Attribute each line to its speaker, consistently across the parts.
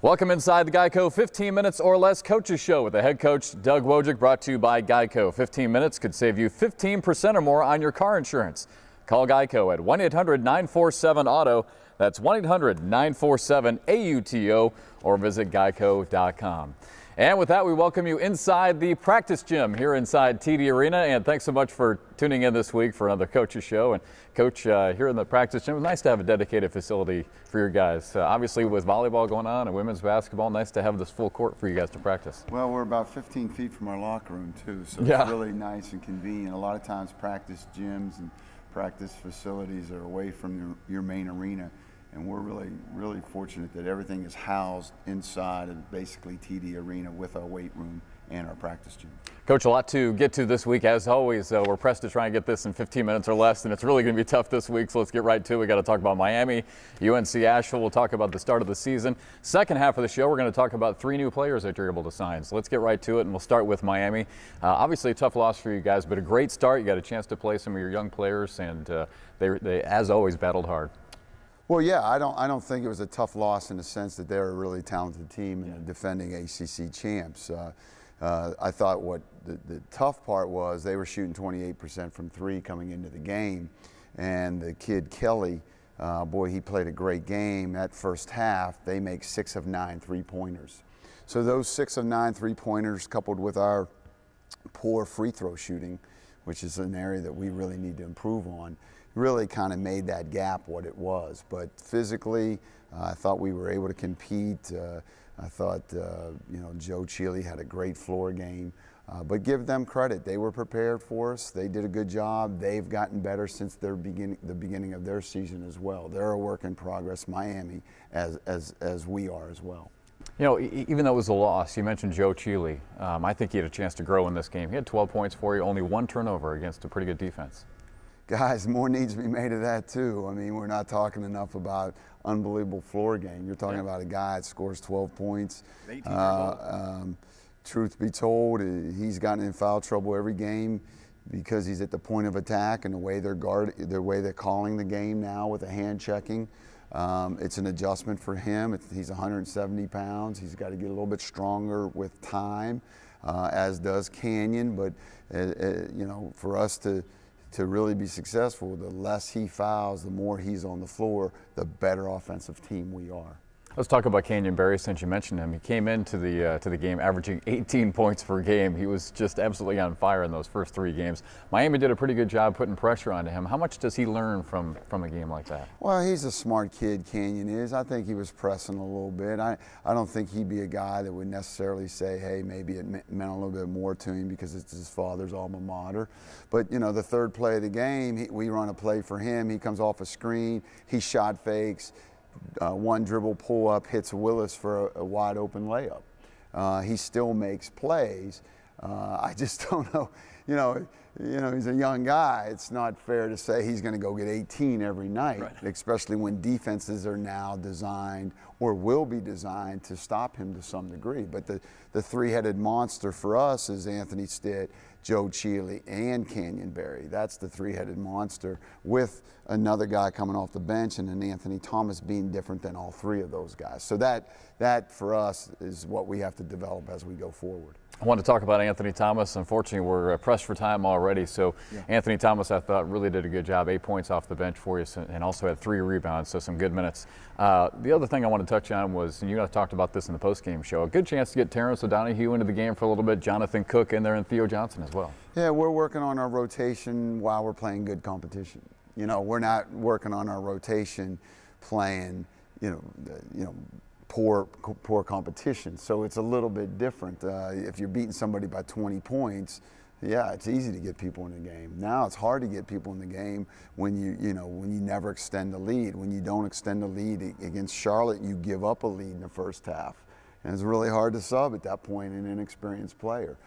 Speaker 1: Welcome inside the Geico 15 minutes or less coaches show with the head coach Doug Wojcik, brought to you by Geico. 15 minutes could save you 15% or more on your car insurance. Call Geico at 1-800-947-AUTO. That's 1-800-947-AUTO or visit geico.com. And with that, we welcome you inside the practice gym here inside TD Arena. And thanks so much for tuning in this week for another coaches show. And Coach, here in the practice gym, it was nice to have a dedicated facility for your guys. Obviously, with volleyball going on and women's basketball, nice to have this full court for you guys to practice.
Speaker 2: Well, we're about 15 feet from our locker room too, so
Speaker 1: yeah,
Speaker 2: it's really nice and convenient. A lot of times practice gyms and practice facilities are away from your main arena. And we're really fortunate that everything is housed inside of basically TD Arena with our weight room and our practice gym.
Speaker 1: Coach, a lot to get to this week. As always, we're pressed to try and get this in 15 minutes or less, and it's really going to be tough this week, so let's get right to it. We got to talk about Miami, UNC Asheville. We'll talk about the start of the season. Second half of the show, we're going to talk about 3 new players that you're able to sign. So let's get right to it, and we'll start with Miami. Obviously a tough loss for you guys, but a great start. You got a chance to play some of your young players, and they as always, battled hard.
Speaker 2: Well, yeah, I don't think it was a tough loss in the sense that they're a really talented team and defending ACC champs. I thought what the tough part was they were shooting 28% from 3 coming into the game, and the kid Kelly, boy, he played a great game. That first half, they make 6 of 9 3-pointers. So those 6 of 9 3-pointers, coupled with our poor free throw shooting, which is an area that we really need to improve on, really kind of made that gap what it was. But physically, I thought we were able to compete. I thought, Joe Cheely had a great floor game. But give them credit. They were prepared for us. They did a good job. They've gotten better since the beginning of their season as well. They're a work in progress, Miami, as we are as well.
Speaker 1: You know, even though it was a loss, you mentioned Joe Cheely. I think he had a chance to grow in this game. He had 12 points for you, only 1 turnover against a pretty good defense.
Speaker 2: Guys, more needs to be made of that too. I mean, we're not talking enough about unbelievable floor game. You're talking about a guy that scores 12 points. Truth be told, he's gotten in foul trouble every game because he's at the point of attack and the way they're calling the game now with the hand checking. It's an adjustment for him. He's 170 pounds. He's got to get a little bit stronger with time, as does Canyon. But for us to really be successful, the less he fouls, the more he's on the floor, the better offensive team we are.
Speaker 1: Let's talk about Canyon Berry since you mentioned him. He came into the game averaging 18 points per game. He was just absolutely on fire in those first 3 games. Miami did a pretty good job putting pressure onto him. How much does he learn from a game like that?
Speaker 2: Well, he's a smart kid, Canyon is. I think he was pressing a little bit. I don't think he'd be a guy that would necessarily say, hey, maybe it meant a little bit more to him because it's his father's alma mater. But, the third play of the game, we run a play for him. He comes off a screen. He shot fakes. 1 dribble pull up, hits Willis for a wide open layup. He still makes plays. I just don't know. He's a young guy. It's not fair to say he's going to go get 18 every night, right, especially when defenses are now designed or will be designed to stop him to some degree. But the 3-headed monster for us is Anthony Stitt, Joe Cheely, and Canyon Berry. That's the 3-headed monster, with another guy coming off the bench and then Anthony Thomas being different than all 3 of those guys. So that for us is what we have to develop as we go forward.
Speaker 1: I want to talk about Anthony Thomas. Unfortunately, we're pressed for time already. So yeah. Anthony Thomas, I thought, really did a good job. 8 points off the bench for you, and also had 3 rebounds, so some good minutes. The other thing I want to touch on was, and you guys talked about this in the postgame show, a good chance to get Terrence O'Donohue into the game for a little bit, Jonathan Cook in there, and Theo Johnson as well. Yeah,
Speaker 2: we're working on our rotation while we're playing good competition. We're not working on our rotation playing, poor competition. So it's a little bit different. If you're beating somebody by 20 points, yeah, it's easy to get people in the game. Now it's hard to get people in the game when you never extend the lead. When you don't extend the lead against Charlotte, you give up a lead in the first half. And it's really hard to sub at that point an inexperienced player.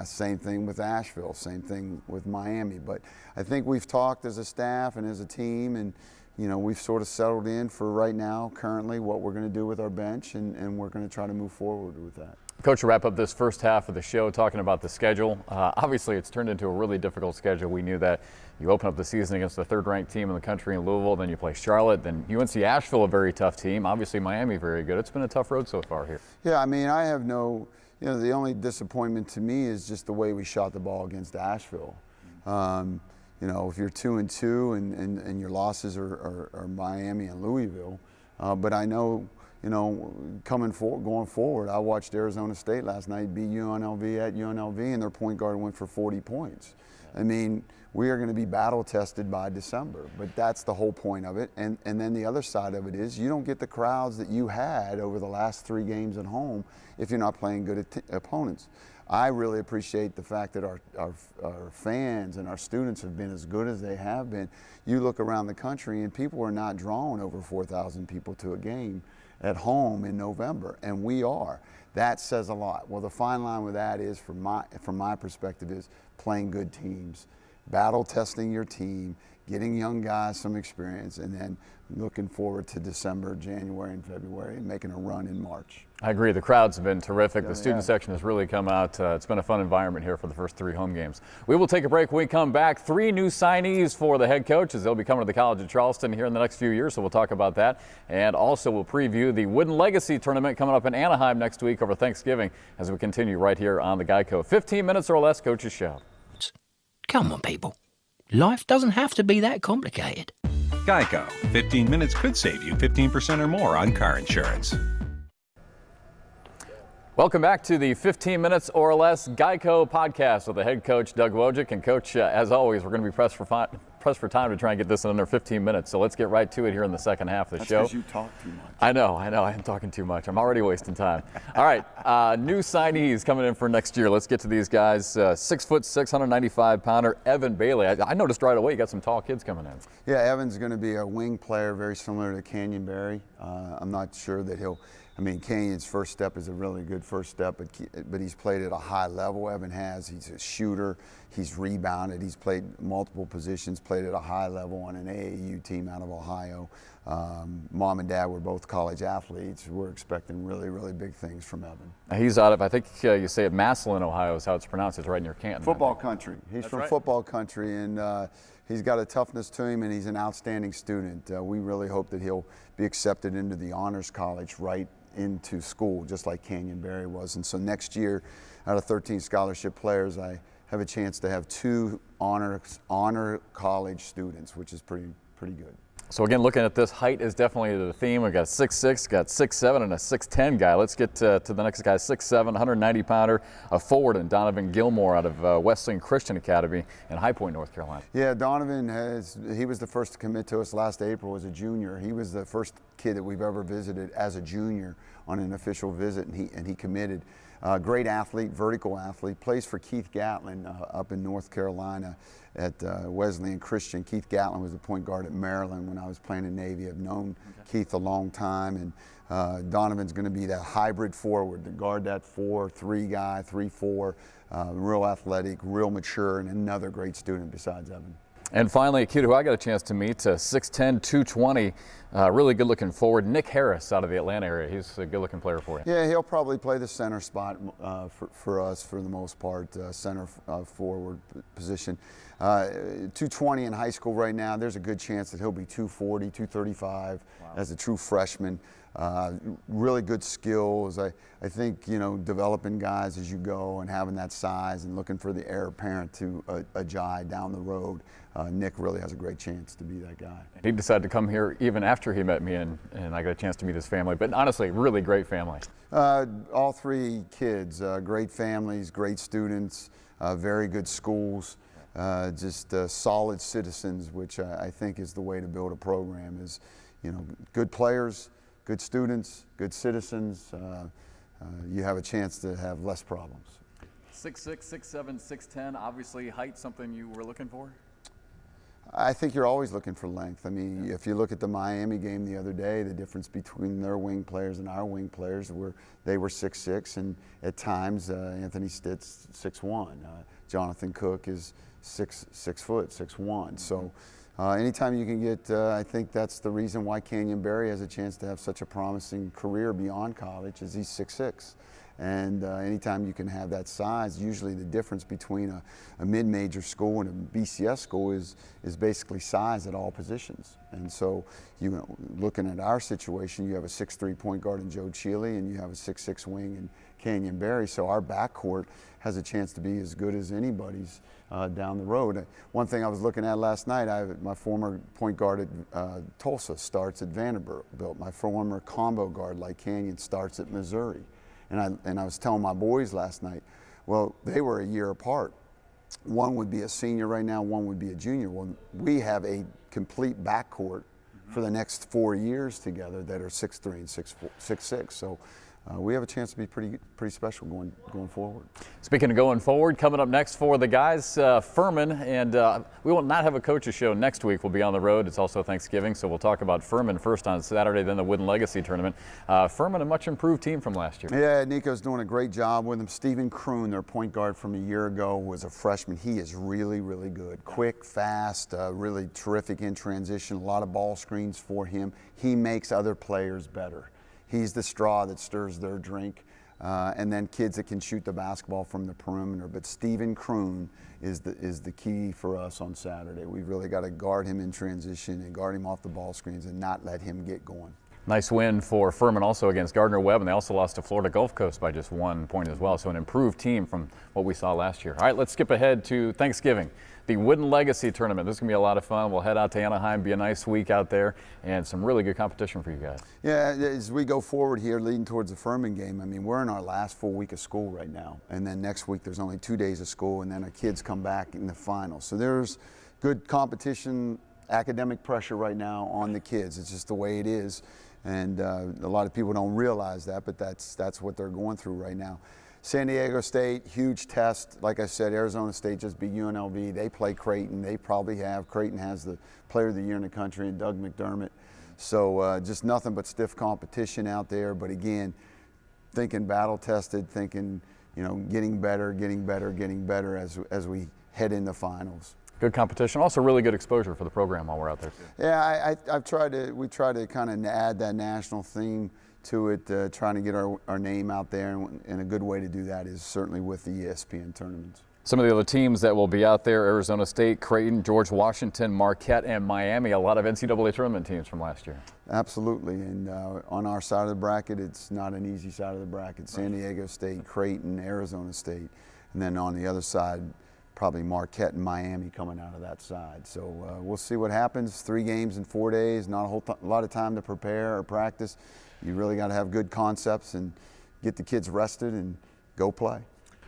Speaker 2: Same thing with Asheville, same thing with Miami. But I think we've talked as a staff and as a team, and we've sort of settled in for right now, currently, what we're going to do with our bench, and we're going to try to move forward with that.
Speaker 1: Coach, to wrap up this first half of the show, talking about the schedule. Obviously, it's turned into a really difficult schedule. We knew that. You open up the season against the third-ranked team in the country in Louisville, then you play Charlotte, then UNC Asheville, a very tough team. Obviously, Miami, very good. It's been a tough road so far here.
Speaker 2: Yeah, I mean, I have no, the only disappointment to me is just the way we shot the ball against Asheville. If you're 2-2 and your losses are Miami and Louisville, but I know, going forward, I watched Arizona State last night beat UNLV at UNLV, and their point guard went for 40 points. I mean, we are going to be battle tested by December, but that's the whole point of it. And then the other side of it is you don't get the crowds that you had over the last 3 games at home if you're not playing good opponents. I really appreciate the fact that our fans and our students have been as good as they have been. You look around the country and people are not drawing over 4,000 people to a game at home in November, and we are. That says a lot. Well, the fine line with that is, from my perspective, is playing good teams, battle testing your team, getting young guys some experience, and then looking forward to December, January, and February, and making a run in March.
Speaker 1: I agree. The crowds have been terrific.
Speaker 2: Yeah,
Speaker 1: the student section has really come out. It's been a fun environment here for the first 3 home games. We will take a break. When we come back, 3 new signees for the head coaches. They'll be coming to the College of Charleston here in the next few years, so we'll talk about that. And also we'll preview the Wooden Legacy Tournament coming up in Anaheim next week over Thanksgiving as we continue right here on the Geico 15 Minutes or Less Coaches Show.
Speaker 3: Come on, people. Life doesn't have to be that complicated.
Speaker 4: Geico. 15 minutes could save you 15% or more on car insurance.
Speaker 1: Welcome back to the 15 Minutes or Less Geico podcast with the head coach, Doug Wojcik. And Coach, as always, we're going to be pressed for time to try and get this in under 15 minutes. So let's get right to it here in the second half of the show.
Speaker 2: That's because you talk too much.
Speaker 1: I know. I'm talking too much. I'm already wasting time. All right, new signees coming in for next year. Let's get to these guys. 6'6", 195-pounder, Evan Bailey. I noticed right away you got some tall kids coming in.
Speaker 2: Yeah, Evan's going to be a wing player, very similar to Canyon Berry. I'm not sure that Canyon's first step is a really good first step, but he's played at a high level. Evan has. He's a shooter. He's rebounded. He's played multiple positions, played at a high level on an AAU team out of Ohio. Mom and Dad were both college athletes. We're expecting really, really big things from Evan.
Speaker 1: He's out of, I think you say it, Massillon, Ohio is how it's pronounced. It's right near Canton.
Speaker 2: Football country. He's
Speaker 1: That's
Speaker 2: from
Speaker 1: right.
Speaker 2: football country, and he's got a toughness to him, and he's an outstanding student. We really hope that he'll be accepted into the honors college right into school, just like Canyon Berry was. And so next year, out of 13 scholarship players, I have a chance to have 2 honor college students, which is pretty good.
Speaker 1: So again, looking at this, height is definitely the theme. We've got a 6'6", got 6'7", and a 6'10" guy. Let's get to the next guy, 6'7", 190-pounder, a forward, and Donovan Gilmore out of Wesleyan Christian Academy in High Point, North Carolina.
Speaker 2: Yeah, Donovan he was the first to commit to us last April as a junior. He was the first kid that we've ever visited as a junior on an official visit, and he committed. Great athlete, vertical athlete, plays for Keith Gatlin up in North Carolina at Wesleyan Christian. Keith Gatlin was the point guard at Maryland when I was playing in Navy. I've known Keith a long time, and Donovan's going to be that hybrid forward, to guard that 4-3 guy, 3-4, real athletic, real mature, and another great student besides Evan.
Speaker 1: And finally, a kid who I got a chance to meet, 6'10", 220, really good-looking forward, Nick Harris out of the Atlanta area. He's a good-looking player for you.
Speaker 2: Yeah, he'll probably play the center spot for us for the most part, center forward position. 220 in high school right now. There's a good chance that he'll be 240, 235 as a true freshman. Really good skills. I think, developing guys as you go and having that size and looking for the heir apparent to a Jai down the road. Nick really has a great chance to be that guy.
Speaker 1: He decided to come here even after he met me, and I got a chance to meet his family. But honestly, really great family.
Speaker 2: All 3 kids, great families, great students, very good schools, just solid citizens, which I think is the way to build a program. Is good players, good students, good citizens. You have a chance to have less problems.
Speaker 1: 6'6", 6'7", 6'10", obviously height something you were looking for?
Speaker 2: I think you're always looking for length. I mean, if you look at the Miami game the other day, the difference between their wing players and our wing players they were 6'6", and at times Anthony Stitt's 6'1". Jonathan Cook is 6 foot, 6'1". So anytime you can get, I think that's the reason why Canyon Berry has a chance to have such a promising career beyond college, is he's 6'6". And anytime you can have that size, usually the difference between a mid-major school and a BCS school is basically size at all positions. And so, looking at our situation, you have a 6'3" point guard in Joe Cheely, and you have a 6'6" wing in Canyon Berry. So our backcourt has a chance to be as good as anybody's down the road. One thing I was looking at last night, my former point guard at Tulsa starts at Vanderbilt. My former combo guard, like Canyon, starts at Missouri. And I was telling my boys last night, well, they were a year apart. One would be a senior right now, one would be a junior. Well, we have a complete backcourt for the next 4 years together that are 6'3" and 6'6". So we have a chance to be pretty special going forward.
Speaker 1: Speaking of going forward, coming up next for the guys, Furman, and we will not have a coaches show next week. We'll be on the road. It's also Thanksgiving, so we'll talk about Furman first on Saturday, then the Wooden Legacy Tournament. Furman, a much improved team from last year.
Speaker 2: Yeah, Nico's doing a great job with them. Stephen Kroon, their point guard from a year ago, was a freshman. He is really, really good. Quick, fast, really terrific in transition. A lot of ball screens for him. He makes other players better. He's the straw that stirs their drink. And then kids that can shoot the basketball from the perimeter. But Stephen Kroon is the key for us on Saturday. We've really got to guard him in transition and guard him off the ball screens and not let him get going.
Speaker 1: Nice win for Furman also against Gardner-Webb, and they also lost to Florida Gulf Coast by just 1 point as well. So an improved team from what we saw last year. All right, let's skip ahead to Thanksgiving. The Wooden Legacy Tournament. This is going to be a lot of fun. We'll head out to Anaheim, be a nice week out there, and some really good competition for you guys.
Speaker 2: Yeah, as we go forward here, leading towards the Furman game, I mean, we're in our last full week of school right now. And then next week, there's only 2 days of school, and then our kids come back in the finals. So there's good competition, academic pressure right now on the kids. It's just the way it is. And a lot of people don't realize that, but that's what they're going through right now. San Diego State, huge test. Like I said, Arizona State just beat UNLV. They play Creighton. Creighton has the player of the year in the country, and Doug McDermott. So just nothing but stiff competition out there. But again, thinking battle tested, thinking, getting better as we head into finals.
Speaker 1: Good competition, also really good exposure for the program while we're out there too.
Speaker 2: Yeah, we try to kind of add that national theme to it, trying to get our name out there, and a good way to do that is certainly with the ESPN tournaments. Some
Speaker 1: of the other teams that will be out there: Arizona State, Creighton, George Washington, Marquette, and Miami. A lot of NCAA tournament teams from last year.
Speaker 2: Absolutely, and on our side of the bracket, it's not an easy side of the bracket. San Diego State, Creighton, Arizona State, and then on the other side, probably Marquette and Miami coming out of that side. So we'll see what happens. 3 games in 4 days, not a lot of time to prepare or practice. You really got to have good concepts and get the kids rested and go play.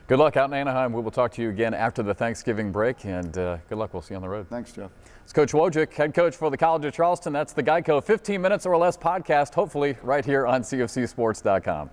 Speaker 1: Good luck out in Anaheim. We will talk to you again after the Thanksgiving break, and good luck. We'll see you on the road.
Speaker 2: Thanks, Jeff.
Speaker 1: It's Coach Wojcik, head coach for the College of Charleston. That's the Geico 15 Minutes or Less podcast, hopefully right here on CFCSports.com.